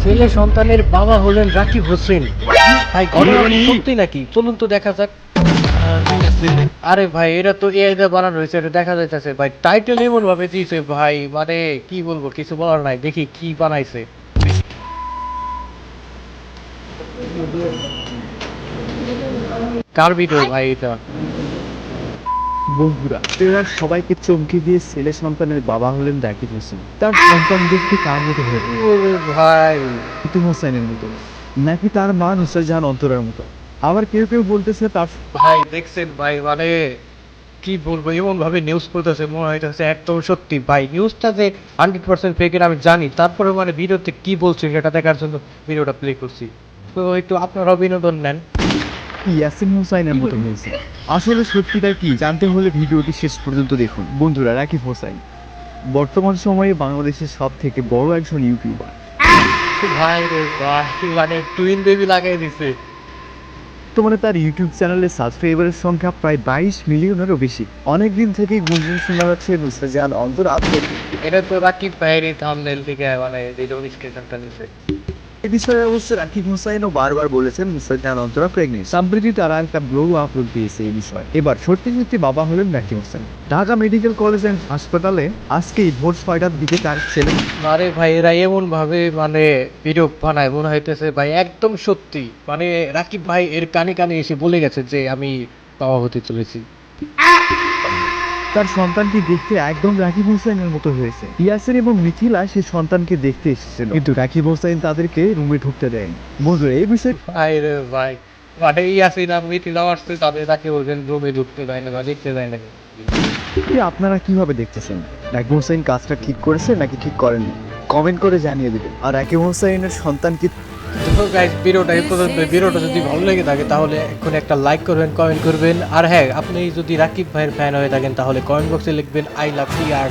ছেলে সন্তানের বাবা হলেন রাকিব হোসেন। ভাই ঘটনা কি সত্যি নাকি? চলুন তো দেখা যাক। আরে ভাই এটা তো এআই দিয়ে বানানো হয়েছে, এটা দেখা যাইতেছে ভাই। টাইটেল এমন ভাবে দিয়েছে ভাই, মানে কি বলবো, কিছু বলার নাই। দেখি কি বানাইছে। কার ভিডিও ভাই এটা? বন্ধুরা, ট্রেলার সবাইকে চমকে দিয়ে ছেলে সন্তানের বাবা হলেন রাকিব হোসেন। তার সন্তান দেখতে কার মতো হয়ে ওরে ভাই, ইতি হোসেনের মতো, নাকি তার মা নুসরাত জাহান অন্তরার মতো। আবার কেউ কেউ বলতেছে তার ভাই দেখছেন ভাই, মানে কি বলবো, এমন ভাবে নিউজ করতেছে মনে হইতেছে একদম সত্যি। ভাই নিউজটা যে 100% ফেক আমি জানি, তারপরে মানে ভিডিওতে কি বলছে সেটা দেখার জন্য ভিডিওটা প্লে করছি। তো একটু আপনারাও বিনোদন নেন। ইয়াসিন হোসাইনের মতো হয়েছে। আসলে সত্যিটা কি জানতে হলে ভিডিওটি শেষ পর্যন্ত দেখুন। বন্ধুরা, রাকিব হোসাইন বর্তমান সময়ে বাংলাদেশের সব থেকে বড় একজন ইউটিউবার। ভাই রে ভাই, মানে টুইন বেবি লাগাই দিছে। বর্তমানে তার ইউটিউব চ্যানেলে সাবস্ক্রাইবারের সংখ্যা প্রায় 22 মিলিয়নেরও বেশি। অনেক দিন থেকেই গুঞ্জন শোনা যাচ্ছে নুসরাত জাহান অন্তর আপলোড। এটা তো রাকিব ভাইয়ের থাম্বনেল থেকে মানে ভিডিও স্ক্রিনশটটা নিছে। এ বিষয়ে অবশ্য রাকিব হোসাইনও বারবার বলেছেন নুসরাত জাহান অন্তরা প্রেগনেন্ট। সম্প্রতি তারা একটা ব্লগ আপলোড দিয়েছে এই বিষয়ে। এবার সত্যি সত্যি বাবা হলেন Rakib Hossain. Dhaka medical college and হাসপাতালে আজকেই ভোর 6টার দিকে তার ছেলে আরে ভাই এরা এমন ভাবে মানে ভিডিও বানায় মনে হইতেছে ভাই একদম সত্যি। মানে রাকিব ভাই এর কানে কানে এসে বলে গেছে যে আমি বাবা হতে চলেছি। তার সন্তানটি দেখতে একদম রাকিব হোসেনের মতো হয়েছে। ইয়াসিন এবং মিথিলা সেই সন্তানকে দেখতে এসেছিল, কিন্তু রাকিব হোসেন তাদেরকে রুমে ঢুকতে দেয়নি। বন্ধুরা, এই বিষয়ে ভাই রে ভাই, মানে ইয়াসিন আর মিথিলা আসছে, তাদের তাকে বলছেন রুমে ঢুকতে দেয় না বা দেখতে দেয় না। আপনারা কিভাবে দেখতেছেন? রাকিব হোসেন কাজটা ঠিক করেছে নাকি ঠিক করেননি? কমেন্ট করে জানিয়ে দিবেন। আর রাকিব হোসেনের সন্তান কি তো গাইস, ভিডিওটা এই পর্যন্ত। ভিডিওটা যদি ভালো লেগে থাকে তাহলে এখন একটা লাইক করবেন, কমেন্ট করবেন। আর হ্যাঁ, আপনি যদি রাকিব ভাইয়ের ফ্যান হয়ে থাকেন তাহলে কমেন্ট বক্সে লিখবেন আই লাভ টি আর